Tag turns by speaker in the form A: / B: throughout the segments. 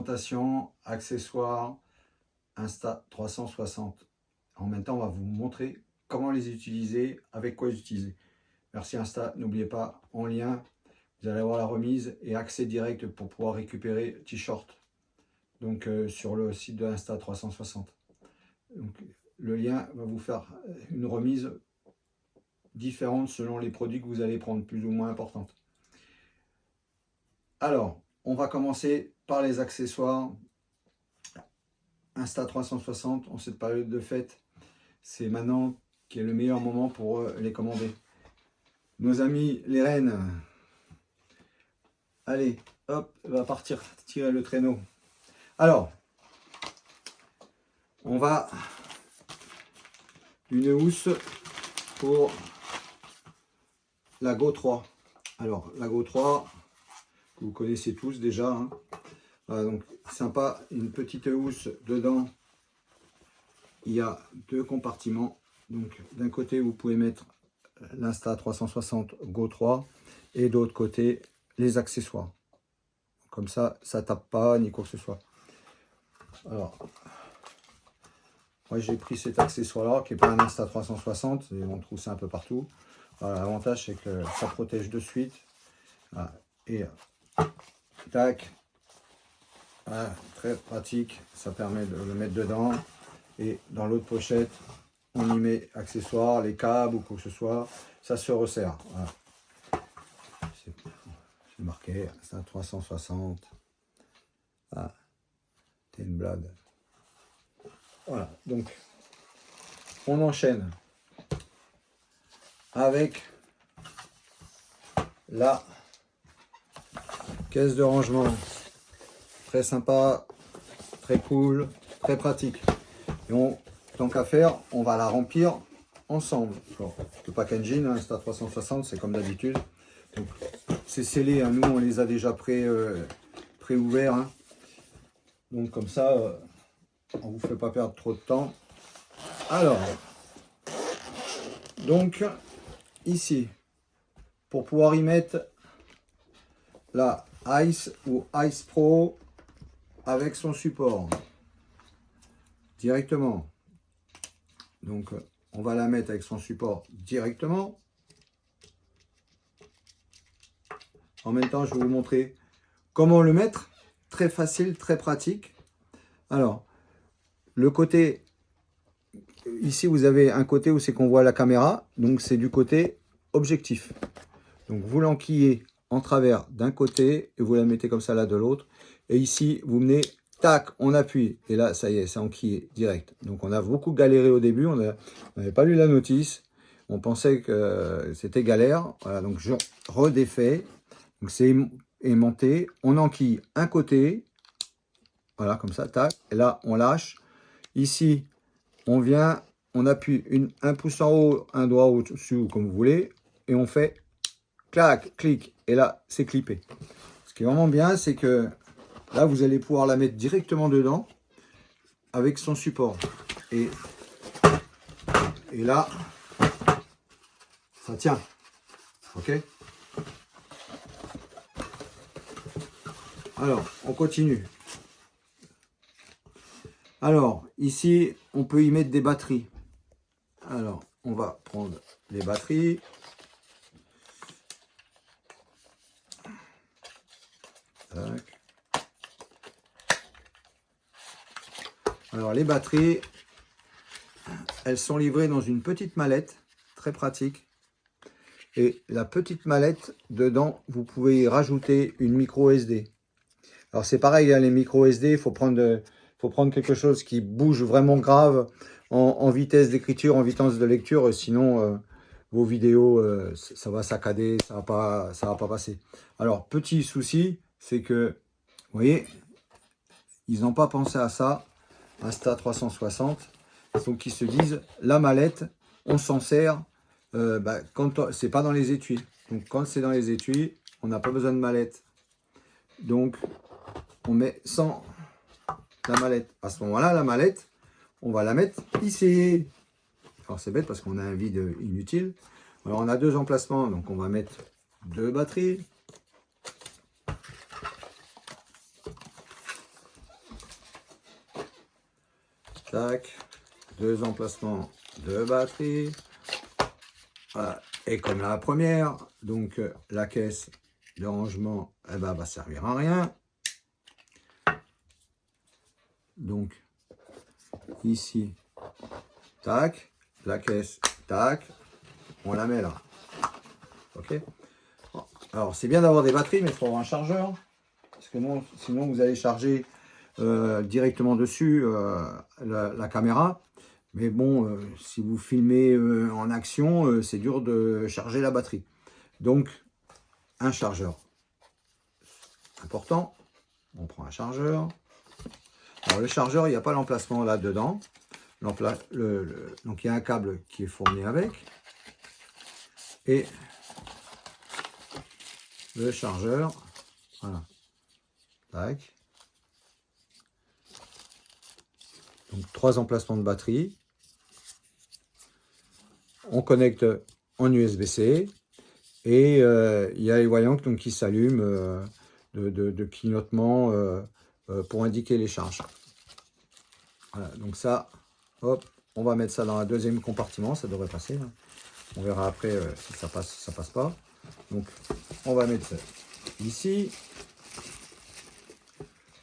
A: présentation, accessoires, Insta360. En même temps, on va vous montrer comment les utiliser, avec quoi les utiliser. Merci Insta, n'oubliez pas, en lien, vous allez avoir la remise et accès direct pour pouvoir récupérer t-shirt. Donc sur le site de Insta360. Donc, le lien va vous faire une remise différente selon les produits que vous allez prendre, plus ou moins importantes. Alors, on va commencer par les accessoires. Insta360, en cette période de fête, c'est maintenant qui est le meilleur moment pour les commander. Nos amis les reines, allez, hop, va partir tirer le traîneau. Alors, on va une housse pour la Go 3. Alors, la Go 3, que vous connaissez tous déjà, hein. Voilà, donc sympa, une petite housse dedans. Il y a deux compartiments. Donc d'un côté, vous pouvez mettre l'Insta360 Go 3 et de l'autre côté, les accessoires. Comme ça, ça tape pas ni quoi que ce soit. Alors, moi j'ai pris cet accessoire-là qui n'est pas un Insta360 et on trouve ça un peu partout. Voilà, l'avantage c'est que ça protège de suite. Voilà. Et tac. Voilà, très pratique, ça permet de le mettre dedans et dans l'autre pochette on y met accessoires, les câbles ou quoi que ce soit, ça se resserre. Voilà. C'est marqué, c'est un 360. Ah, t'es une blague. Voilà, donc on enchaîne avec la caisse de rangement. Très sympa, très cool, très pratique. Et tant qu'à faire, on va la remplir ensemble. Alors, le packaging, hein, Insta360, c'est comme d'habitude. Donc c'est scellé, hein, nous on les a déjà pré-ouverts. Hein. Donc comme ça, on ne vous fait pas perdre trop de temps. Alors, donc ici, pour pouvoir y mettre la Ice ou Ice Pro avec son support directement. Donc on va la mettre avec son support directement. En même temps, je vais vous montrer comment le mettre. Très facile, très pratique. Alors, le côté, ici vous avez un côté où c'est qu'on voit la caméra, donc c'est du côté objectif. Donc vous l'enquillez en travers d'un côté et vous la mettez comme ça là de l'autre. Et ici, vous venez, tac, on appuie. Et là, ça y est, c'est enquillé direct. Donc on a beaucoup galéré au début, on n'avait pas lu la notice. On pensait que c'était galère. Voilà, donc je redéfais. Donc c'est aimanté. On enquille un côté. Voilà, comme ça, tac. Et là, on lâche. Ici, on vient, on appuie un pouce en haut, un doigt au-dessus, ou comme vous voulez. Et on fait clac, clic. Et là, c'est clippé. Ce qui est vraiment bien, c'est que là, vous allez pouvoir la mettre directement dedans avec son support. Et là, ça tient. OK? Alors, on continue. Alors, ici, on peut y mettre des batteries. Alors, on va prendre les batteries. Tac. Alors, les batteries, elles sont livrées dans une petite mallette, très pratique. Et la petite mallette, dedans, vous pouvez y rajouter une micro SD. Alors, c'est pareil, hein, les micro SD, il faut prendre quelque chose qui bouge vraiment grave en vitesse d'écriture, en vitesse de lecture. Sinon, vos vidéos, ça va saccader, ça va pas passer. Alors, petit souci, c'est que, vous voyez, ils n'ont pas pensé à ça, Insta360. Donc, ils se disent, la mallette, on s'en sert quand c'est pas dans les étuis. Donc, quand c'est dans les étuis, on n'a pas besoin de mallette. Donc, on met sans la mallette. À ce moment-là, la mallette, on va la mettre ici. Alors, c'est bête parce qu'on a un vide inutile. Alors, on a deux emplacements. Donc, on va mettre deux batteries. Tac. 2 emplacements de batterie. Voilà. Et comme la première, donc la caisse de rangement, eh ben, va servir à rien. Donc ici, tac, la caisse, tac, on la met là. Ok. Alors c'est bien d'avoir des batteries, mais il faut avoir un chargeur, parce que non, sinon vous allez charger directement dessus la caméra. Mais bon, si vous filmez en action, c'est dur de charger la batterie. Donc un chargeur. Important, on prend un chargeur. Alors le chargeur, il n'y a pas l'emplacement là dedans. Donc il y a un câble qui est fourni avec. Et le chargeur, voilà. Tac. Donc 3 emplacements de batterie. On connecte en USB-C. Et il y a les voyants donc, qui s'allument de clignotement pour indiquer les charges. Voilà, donc ça, hop, on va mettre ça dans un deuxième compartiment, ça devrait passer. Hein. On verra après si ça passe, si ça passe pas. Donc, on va mettre ça ici.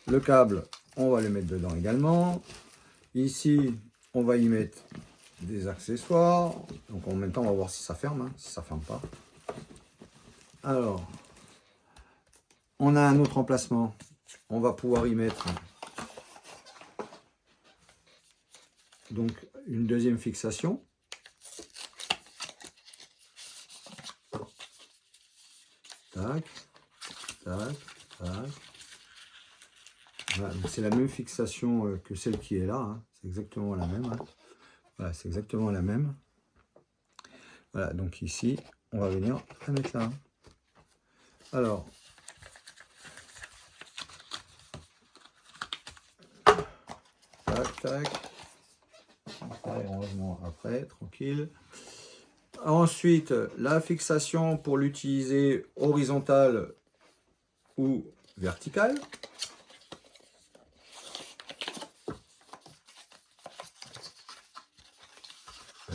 A: Le câble, on va le mettre dedans également. Ici, on va y mettre des accessoires. Donc, en même temps, on va voir si ça ferme, hein, si ça ferme pas. Alors, on a un autre emplacement. On va pouvoir y mettre donc une deuxième fixation. Tac, tac, tac. Voilà, c'est la même fixation que celle qui est là. Hein. C'est exactement la même. Hein. Voilà, c'est exactement la même. Voilà, donc ici, on va venir la mettre là. Alors, tac, tac. Après, heureusement, après, tranquille. Ensuite, la fixation pour l'utiliser horizontale ou verticale.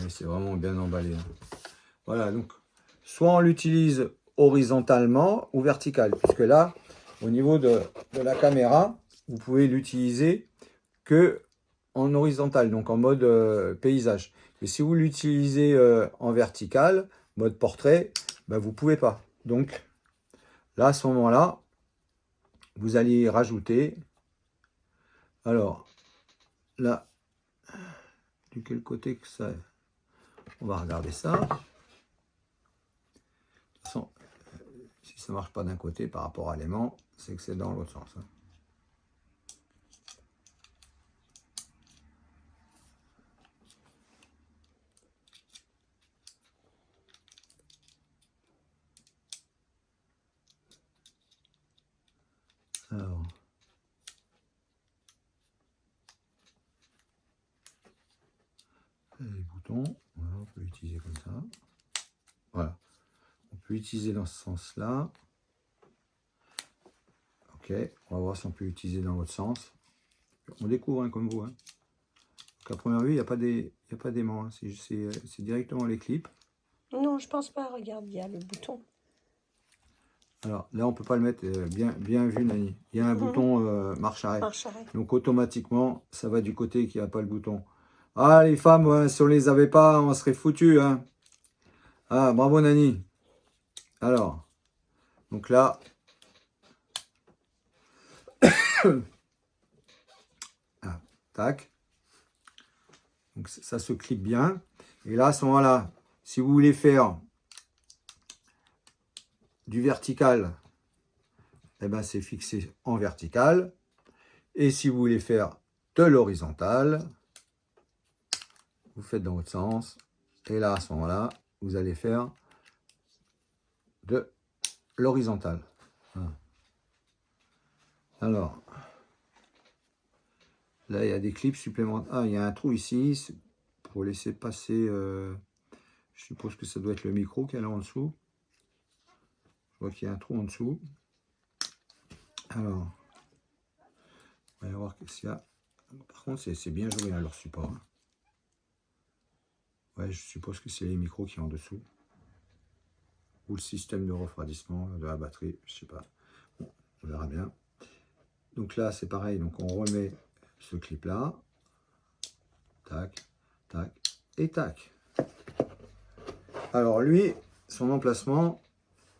A: C'est vraiment bien emballé. Voilà, donc, soit on l'utilise horizontalement ou vertical, puisque là, au niveau de la caméra, vous pouvez l'utiliser que en horizontal, donc en mode paysage. Mais si vous l'utilisez en vertical, mode portrait, ben vous ne pouvez pas. Donc, là, à ce moment-là, vous allez rajouter, alors, là, de quel côté que ça... On va regarder ça. De toute façon, si ça ne marche pas d'un côté par rapport à l'aimant, c'est que c'est dans l'autre sens. Hein. Alors, les boutons, voilà, on peut l'utiliser comme ça. Voilà, on peut l'utiliser dans ce sens-là. Ok, on va voir si on peut l'utiliser dans l'autre sens. On découvre hein, comme vous. Hein. Donc, à première vue, il n'y a pas d'aimant, hein. C'est directement les clips.
B: Non, je pense pas. Regarde, il y a le bouton.
A: Alors là, on ne peut pas le mettre bien vu, Nani. Il y a un bouton marche arrêt. Donc automatiquement, ça va du côté qui n'a pas le bouton. Ah, les femmes, ouais, si on ne les avait pas, on serait foutus. Hein. Ah, bravo, Nani. Alors, donc là, ah, tac. Donc ça se clip bien. Et là, à ce moment-là, si vous voulez faire du vertical, eh ben, c'est fixé en vertical. Et si vous voulez faire de l'horizontal, vous faites dans votre sens. Et là, à ce moment-là, vous allez faire de l'horizontal. Alors, là, il y a des clips supplémentaires. Ah, il y a un trou ici pour laisser passer. Je suppose que ça doit être le micro qui est là en dessous. Je vois qu'il y a un trou en dessous. Alors, on va voir qu'est-ce qu'il y a. Par contre, c'est bien joué hein, leur support. Hein. Ouais, je suppose que c'est les micros qui sont en dessous. Ou le système de refroidissement de la batterie, je sais pas. Bon, on verra bien. Donc là, c'est pareil. Donc on remet ce clip là. Tac, tac et tac. Alors lui, son emplacement,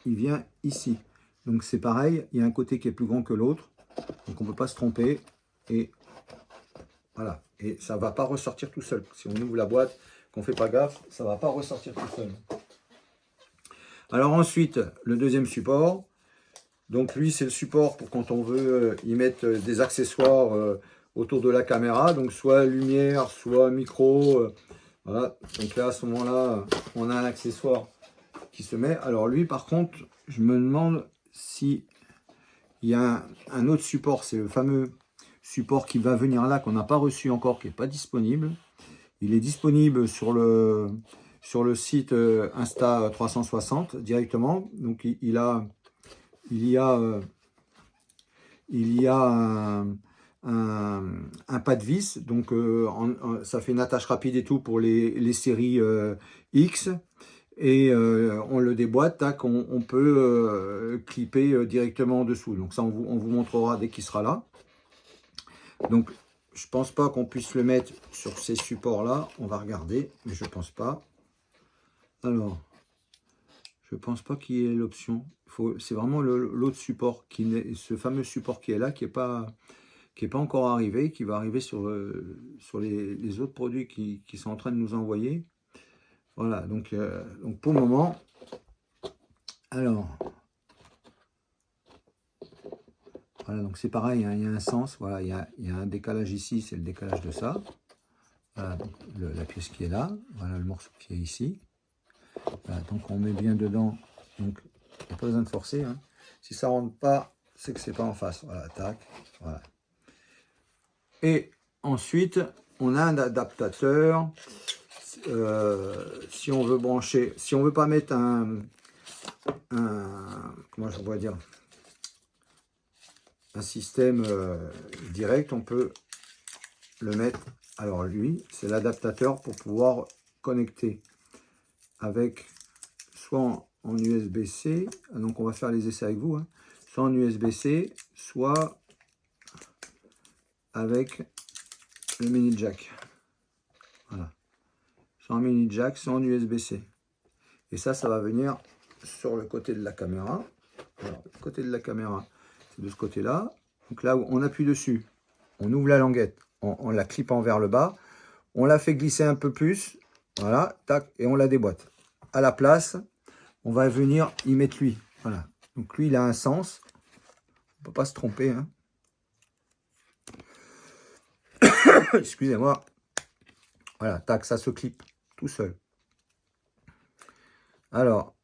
A: il vient ici. Donc c'est pareil, il y a un côté qui est plus grand que l'autre. Donc on ne peut pas se tromper. Et voilà. Et ça ne va pas ressortir tout seul. Si on ouvre la boîte, qu'on ne fait pas gaffe, ça ne va pas ressortir tout seul. Alors ensuite, le deuxième support. Donc lui, c'est le support pour quand on veut y mettre des accessoires autour de la caméra. Donc soit lumière, soit micro. Voilà. Donc là, à ce moment-là, on a un accessoire qui se met. Alors lui, par contre, je me demande si il y a un autre support. C'est le fameux support qui va venir là, qu'on n'a pas reçu encore, qui n'est pas disponible. Il est disponible sur le site Insta360 directement. Donc il y a un pas de vis, donc ça fait une attache rapide et tout pour les séries X, et on le déboîte, tac, on peut clipper directement en dessous. Donc ça, on vous montrera dès qu'il sera là. Donc je pense pas qu'on puisse le mettre sur ces supports là, on va regarder, mais je pense pas. Alors, je pense pas qu'il y ait l'option. C'est vraiment l'autre support, ce fameux support qui est là, qui est pas encore arrivé, qui va arriver sur les autres produits qui sont en train de nous envoyer. Voilà, donc pour le moment, alors, voilà, donc c'est pareil, hein, il y a un sens, voilà, il y a un décalage ici, c'est le décalage de ça. Voilà, donc la pièce qui est là, voilà le morceau qui est ici. Voilà, donc on met bien dedans, donc il n'y a pas besoin de forcer. Hein. Si ça ne rentre pas, c'est que c'est pas en face. Voilà, tac, voilà. Et ensuite, on a un adaptateur. Si on veut brancher, si on veut pas mettre comment je pourrais dire, un système direct, on peut le mettre. Alors lui, c'est l'adaptateur pour pouvoir connecter avec soit en USB-C, donc on va faire les essais avec vous, hein, soit en USB-C, soit avec le mini jack. Voilà. Soit en mini jack, soit en USB-C. Et ça va venir sur le côté de la caméra. Alors, le côté de la caméra, c'est de ce côté-là. Donc là où on appuie dessus, on ouvre la languette, on la clip vers le bas, on la fait glisser un peu plus, voilà, tac, et on la déboîte. À la place, on va venir y mettre lui. Voilà. Donc lui, il a un sens. On ne peut pas se tromper. Hein. Excusez-moi. Voilà, tac, ça se clip tout seul. Alors,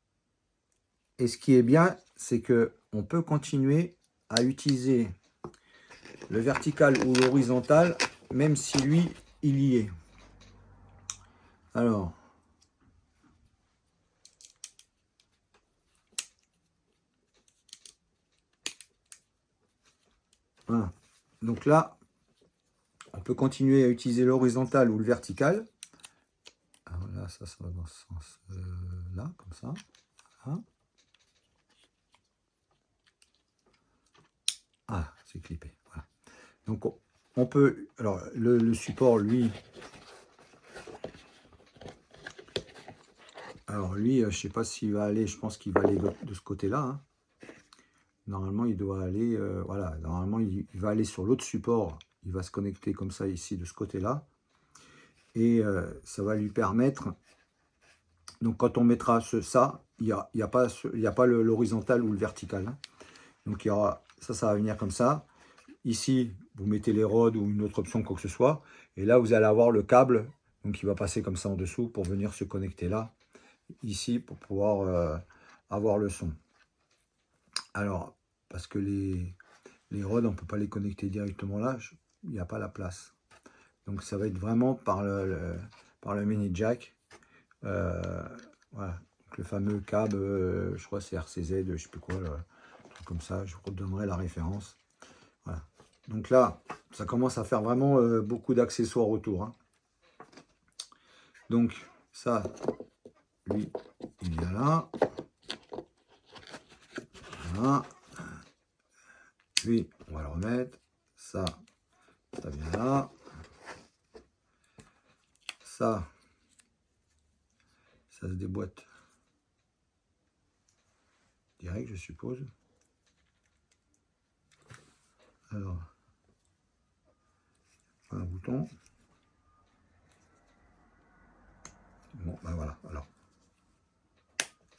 A: et ce qui est bien, c'est que on peut continuer à utiliser le vertical ou l'horizontal, même si lui, il y est. Alors, voilà. Donc là, on peut continuer à utiliser l'horizontal ou le vertical. Alors là, ça va dans ce sens-là, comme ça. Voilà. Ah, c'est clippé. Voilà. Donc, on peut... Alors, le support, lui... Alors, lui, je ne sais pas s'il va aller... Je pense qu'il va aller de ce côté-là. Hein. Normalement, il doit aller... voilà, normalement, il va aller sur l'autre support. Il va se connecter comme ça, ici, de ce côté-là. Et ça va lui permettre... Donc, quand on mettra ça, il n'y a pas l'horizontal ou le vertical. Hein. Donc, il y aura... Ça va venir comme ça. Ici, vous mettez les rods ou une autre option, quoi que ce soit. Et là, vous allez avoir le câble. Donc, il va passer comme ça en dessous pour venir se connecter là. Ici, pour pouvoir avoir le son. Alors, parce que les rods, on ne peut pas les connecter directement là. Il n'y a pas la place. Donc, ça va être vraiment par le mini jack. Voilà. Donc, le fameux câble, je crois c'est RCZ, je ne sais plus quoi, là, un truc comme ça. Je vous redonnerai la référence. Voilà. Donc là, ça commence à faire vraiment beaucoup d'accessoires autour. Hein. Donc ça, lui, il vient là. Voilà. Lui, on va le remettre. Ça vient là. Ça se déboîte direct, je suppose. Alors, un bouton. Bon, ben voilà. Alors,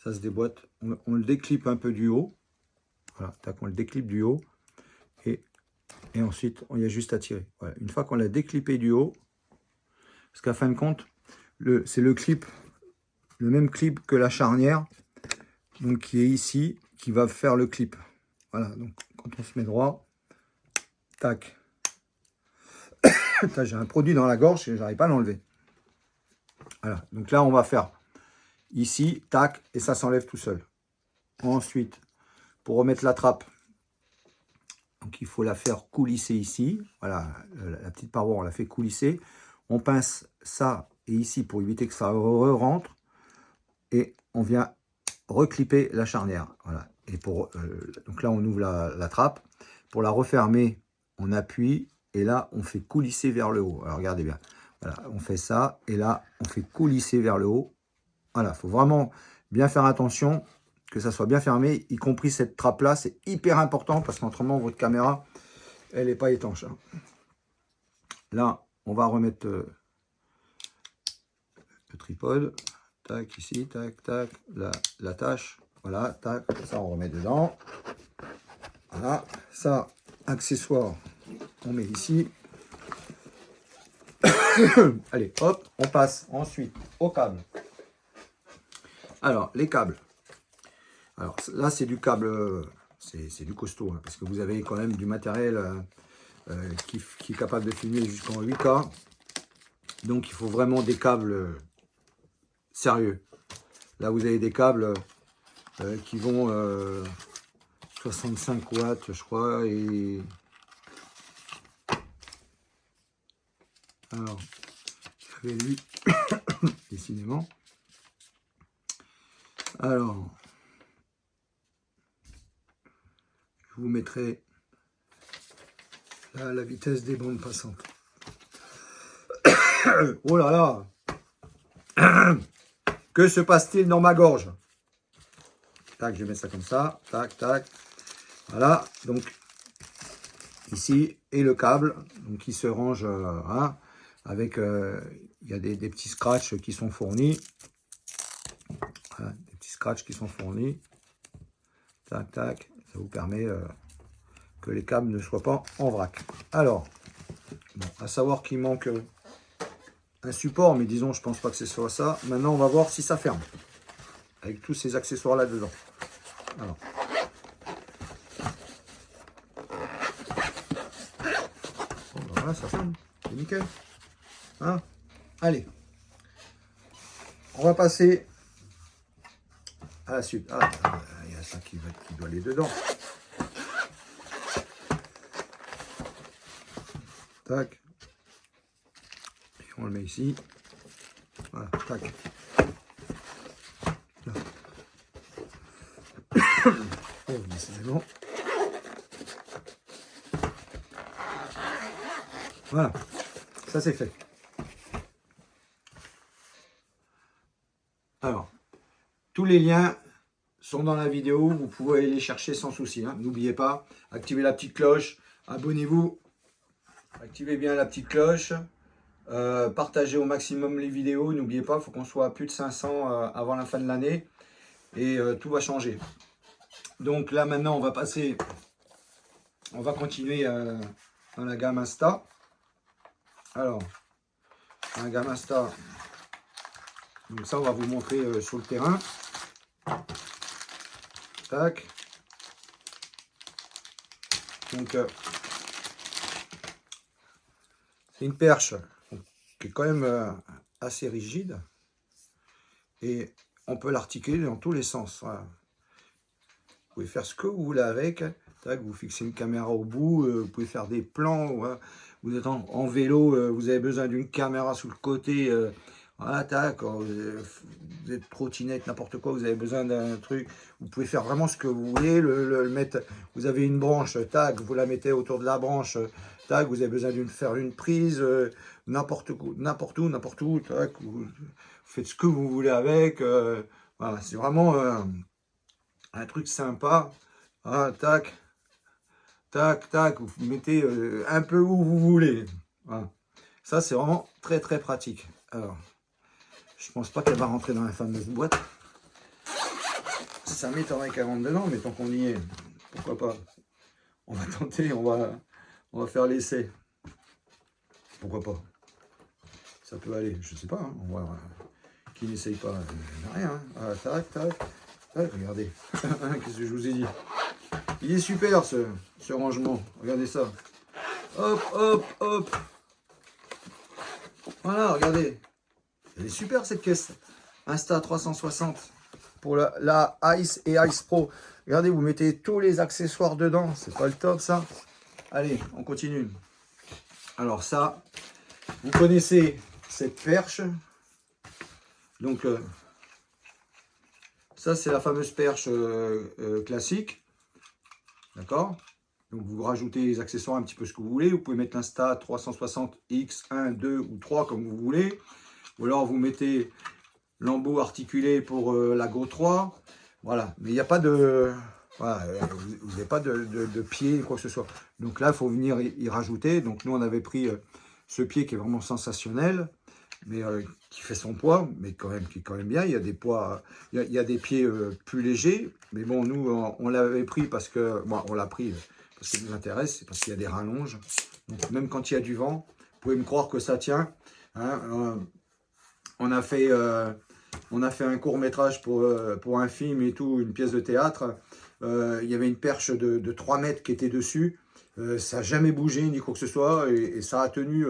A: ça se déboîte. On le déclipe un peu du haut. Voilà, tac, on le déclipe du haut. Et ensuite, on y a juste à tirer. Voilà. Une fois qu'on l'a déclipé du haut, parce qu'à fin de compte, c'est le clip, le même clip que la charnière, donc qui est ici, qui va faire le clip. Voilà, donc quand on se met droit, tac. J'ai un produit dans la gorge et j'arrive pas à l'enlever. Voilà, donc là on va faire ici, tac, et ça s'enlève tout seul. Ensuite, pour remettre la trappe, donc il faut la faire coulisser ici. Voilà, la petite paroi, on la fait coulisser. On pince ça et ici pour éviter que ça rentre. Et on vient reclipper la charnière. Voilà. Et donc là, on ouvre la trappe. Pour la refermer, on appuie. Et là, on fait coulisser vers le haut. Alors, regardez bien. Voilà, on fait ça. Et là, on fait coulisser vers le haut. Voilà, il faut vraiment bien faire attention que ça soit bien fermé, y compris cette trappe-là. C'est hyper important parce qu'autrement, votre caméra, elle n'est pas étanche. Hein. Là, on va remettre le tripode. Tac, ici, tac, tac. La tâche. Voilà, tac. Ça, on remet dedans. Voilà. Ça, accessoire, on met ici. Allez, hop, on passe ensuite au câble. Alors, les câbles. Alors, là, c'est du câble, c'est du costaud, hein, parce que vous avez quand même du matériel qui est capable de filmer jusqu'en 8K. Donc, il faut vraiment des câbles sérieux. Là, vous avez des câbles qui vont 65 watts, je crois, et... Alors, j'avais lu, décidément. Alors, je vous mettrai là la vitesse des bandes passantes. Oh là là! Que se passe-t-il dans ma gorge? Tac, je vais mettre ça comme ça. Tac, tac. Voilà, donc ici, et le câble, donc qui se range, hein, avec, il y a des petits scratchs qui sont fournis. Voilà, des petits scratchs qui sont fournis. Tac, tac. Ça vous permet que les câbles ne soient pas en vrac. Alors, bon, à savoir qu'il manque un support, mais disons, je pense pas que ce soit ça. Maintenant, on va voir si ça ferme. Avec tous ces accessoires là-dedans. Alors. Bon, ben voilà, ça ferme. C'est nickel. Hein? Allez. On va passer à la suite. Ah, il y a ça qui doit aller dedans. Tac. Et on le met ici. Voilà, tac. Là. Oh, décidément. Voilà, ça c'est fait. Alors, tous les liens sont dans la vidéo, vous pouvez aller les chercher sans souci. Hein. N'oubliez pas, activez la petite cloche, abonnez-vous, activez bien la petite cloche, partagez au maximum les vidéos. N'oubliez pas, il faut qu'on soit à plus de 500 avant la fin de l'année et tout va changer. Donc là maintenant, on va continuer dans la gamme Insta. Alors, un gamme Insta, donc ça on va vous montrer sur le terrain. Tac. Donc c'est une perche qui est quand même assez rigide et on peut l'articuler dans tous les sens. Voilà. Vous pouvez faire ce que vous voulez avec. Tac, vous fixez une caméra au bout, vous pouvez faire des plans. Ouais. Vous êtes en vélo, vous avez besoin d'une caméra sous le côté. Voilà, tac, vous êtes trottinette, n'importe quoi, vous avez besoin d'un truc. Vous pouvez faire vraiment ce que vous voulez. Le mettre, vous avez une branche, tac, vous la mettez autour de la branche. Tac, vous avez besoin de faire une prise, n'importe où, tac, vous faites ce que vous voulez avec. Voilà, c'est vraiment un truc sympa. Ah, tac, tac, tac, vous mettez un peu où vous voulez. Voilà. Ça, c'est vraiment très, très pratique. Alors, je pense pas qu'elle va rentrer dans la fameuse boîte. Ça m'étonnerait qu'elle rentre dedans, mais tant qu'on y est, pourquoi pas. On va tenter, on va faire l'essai. Pourquoi pas. Ça peut aller, je sais pas. Hein, on va, qui n'essaye pas, rien. Hein. Ah, tac, tac, tac, regardez. Qu'est-ce que je vous ai dit? Il est super ce rangement. Regardez ça. Hop, hop, hop. Voilà, regardez. Elle est super cette caisse. Insta360 pour la Ice et Ice Pro. Regardez, vous mettez tous les accessoires dedans. C'est pas le top ça? Allez, on continue. Alors ça, vous connaissez cette perche. Donc, ça c'est la fameuse perche classique. D'accord? Donc vous rajoutez les accessoires un petit peu ce que vous voulez. Vous pouvez mettre l'Insta 360 X, 1, 2 ou 3 comme vous voulez. Ou alors vous mettez l'embout articulé pour la Go 3. Voilà. Mais il n'y a pas de... Voilà, vous n'avez pas de pied, quoi que ce soit. Donc là, il faut venir y rajouter. Donc nous, on avait pris ce pied qui est vraiment sensationnel, mais qui fait son poids, mais quand même, qui est quand même bien. Il y a des poids, il y a des pieds plus légers. Mais bon, nous, on l'avait pris parce que... Bon, on l'a pris parce que ça nous intéresse, c'est parce qu'il y a des rallonges. Donc même quand il y a du vent, vous pouvez me croire que ça tient. Hein, on a fait un court-métrage pour un film et tout, une pièce de théâtre. Il y avait une perche de 3 mètres qui était dessus. Ça n'a jamais bougé ni quoi que ce soit. Et ça a tenu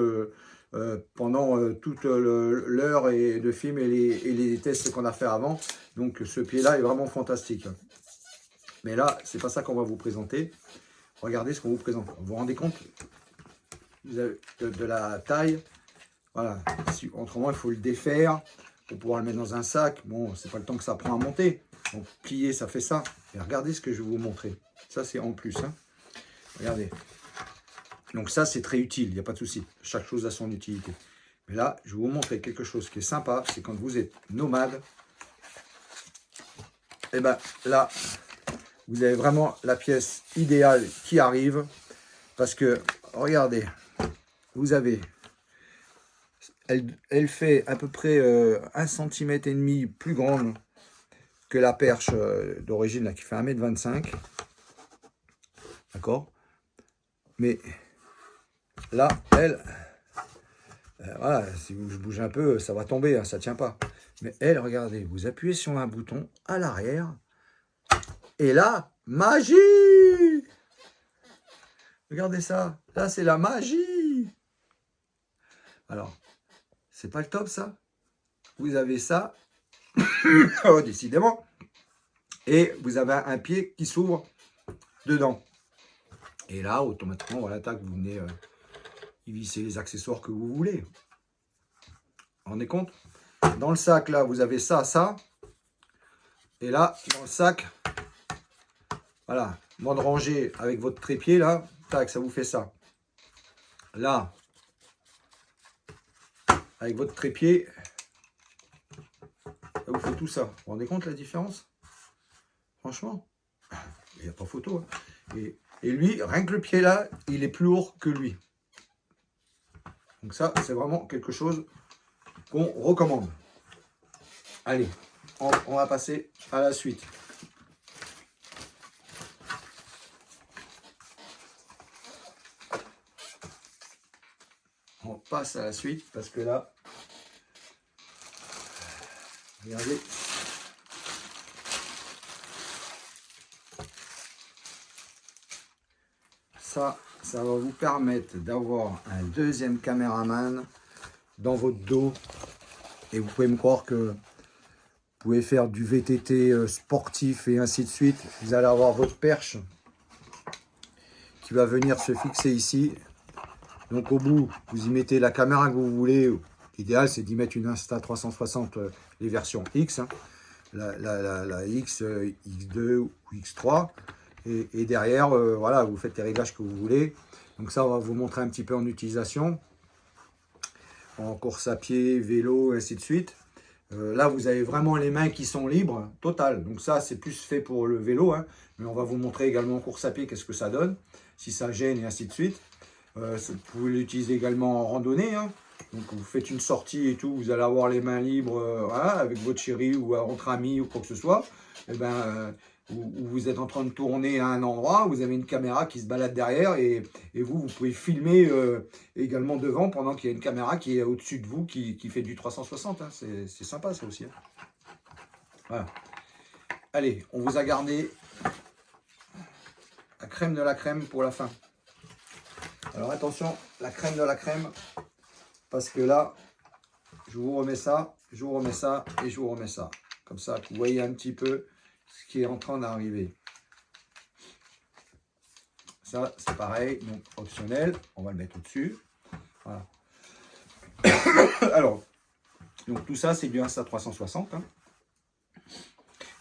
A: pendant toute l'heure de film et les tests qu'on a fait avant. Donc ce pied-là est vraiment fantastique. Mais là, c'est pas ça qu'on va vous présenter. Regardez ce qu'on vous présente. Vous vous rendez compte de la taille? Voilà. Autrement, il faut le défaire pour pouvoir le mettre dans un sac. Bon, c'est pas le temps que ça prend à monter. Donc, plier, ça fait ça. Et regardez ce que je vais vous montrer. Ça, c'est en plus. Hein. Regardez. Donc, ça, c'est très utile. Il n'y a pas de souci. Chaque chose a son utilité. Mais là, je vais vous montrer quelque chose qui est sympa. C'est quand vous êtes nomade. Et bien, là, vous avez vraiment la pièce idéale qui arrive. Parce que, regardez, vous avez... Elle fait à peu près 1,5 cm plus grande que la perche d'origine, là, qui fait 1,25 m. D'accord? Mais là, elle, voilà, si je bouge un peu, ça va tomber, hein, ça ne tient pas. Mais elle, regardez, vous appuyez sur un bouton à l'arrière. Et là, magie! Regardez ça. Là, c'est la magie. Alors, c'est pas le top, ça? Vous avez ça. Oh, décidément. Et vous avez un pied qui s'ouvre dedans. Et là, automatiquement, voilà, tac, vous venez y visser les accessoires que vous voulez. Vous vous rendez compte? Dans le sac, là, vous avez ça, ça. Et là, dans le sac, voilà, mode rangé avec votre trépied, là, tac, ça vous fait ça. Là, avec votre trépied, ça vous fait tout ça. Vous vous rendez compte la différence? Franchement, il n'y a pas photo. Hein. Et lui, rien que le pied là, il est plus lourd que lui. Donc ça, c'est vraiment quelque chose qu'on recommande. Allez, on va passer à la suite. On passe à la suite parce que là, regardez. Ça va vous permettre d'avoir un deuxième caméraman dans votre dos. Et vous pouvez me croire que vous pouvez faire du VTT sportif et ainsi de suite. Vous allez avoir votre perche qui va venir se fixer ici. Donc au bout, vous y mettez la caméra que vous voulez. L'idéal, c'est d'y mettre une Insta360, les versions X, hein. La X, X2 ou X3. Et derrière, voilà, vous faites les réglages que vous voulez. Donc ça, on va vous montrer un petit peu en utilisation. En course à pied, vélo, ainsi de suite. Là, vous avez vraiment les mains qui sont libres, total. Donc ça, c'est plus fait pour le vélo, hein. Mais on va vous montrer également en course à pied qu'est-ce que ça donne, si ça gêne et ainsi de suite. Vous pouvez l'utiliser également en randonnée, hein. Donc vous faites une sortie et tout, vous allez avoir les mains libres, voilà, avec votre chérie ou entre amis ou quoi que ce soit. Et ben, vous êtes en train de tourner à un endroit, vous avez une caméra qui se balade derrière et vous pouvez filmer également devant pendant qu'il y a une caméra qui est au-dessus de vous qui fait du 360. Hein. C'est sympa ça aussi. Hein. Voilà. Allez, on vous a gardé la crème de la crème pour la fin. Alors attention, la crème de la crème, parce que là, je vous remets ça, je vous remets ça et je vous remets ça. Comme ça, vous voyez un petit peu ce qui est en train d'arriver. Ça, c'est pareil, donc optionnel, on va le mettre au-dessus. Voilà. Alors, donc tout ça, c'est du Insta360. Hein.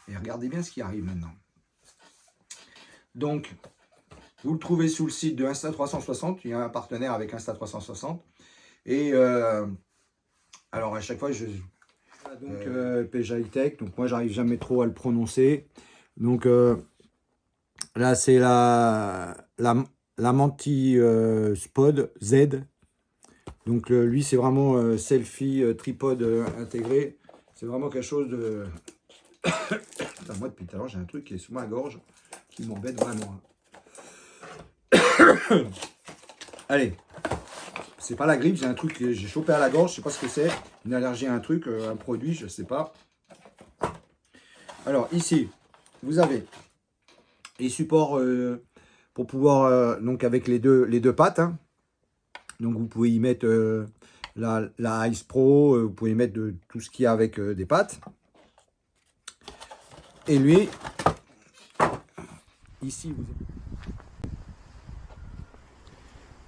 A: Et regardez bien ce qui arrive maintenant. Donc, vous le trouvez sous le site de Insta360. Il y a un partenaire avec Insta360. Et alors, à chaque fois, PJ Tech. Donc, moi, j'arrive jamais trop à le prononcer. Donc, là, c'est la Manti Spod Z. Donc, lui, c'est vraiment selfie tripod intégré. C'est vraiment quelque chose de... Putain, moi, depuis tout à l'heure, j'ai un truc qui est sous ma gorge qui m'embête vraiment. Allez, c'est pas la grippe, j'ai un truc que j'ai chopé à la gorge, je sais pas ce que c'est, une allergie à un truc, un produit, je sais pas. Alors ici, vous avez les supports pour pouvoir, donc avec les deux pattes, hein. Donc vous pouvez y mettre la Ice Pro, vous pouvez y mettre tout ce qu'il y a avec des pattes. Et lui, ici, vous avez...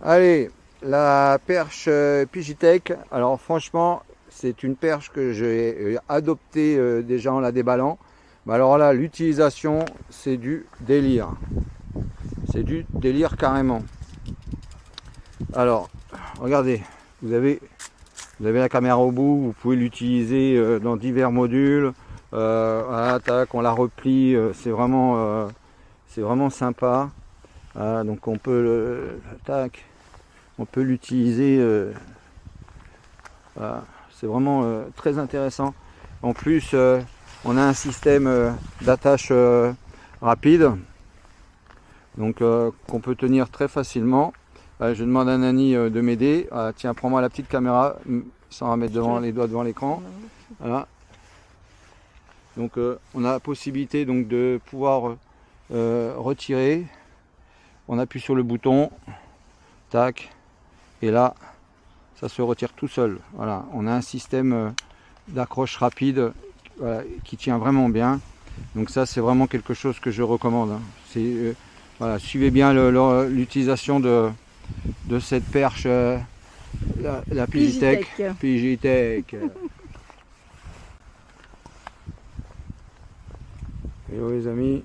A: Allez, la perche Pigitech. Alors franchement, c'est une perche que j'ai adoptée déjà en la déballant. Mais alors là, l'utilisation, c'est du délire. C'est du délire carrément. Alors, regardez, vous avez la caméra au bout, vous pouvez l'utiliser dans divers modules. Voilà, tac, on la replie, c'est vraiment sympa. Donc on peut l'utiliser. Voilà, c'est vraiment très intéressant. En plus, on a un système d'attache rapide, donc qu'on peut tenir très facilement. Je demande à Nani de m'aider. Tiens, prends-moi la petite caméra sans la mettre devant les doigts devant l'écran. Voilà. Donc on a la possibilité donc de pouvoir retirer. On appuie sur le bouton, tac, et là, ça se retire tout seul. Voilà, on a un système d'accroche rapide qui tient vraiment bien. Donc ça, c'est vraiment quelque chose que je recommande. Hein. Voilà, suivez bien l'utilisation de cette perche, la Pigitech. Pigitech. Hello les amis.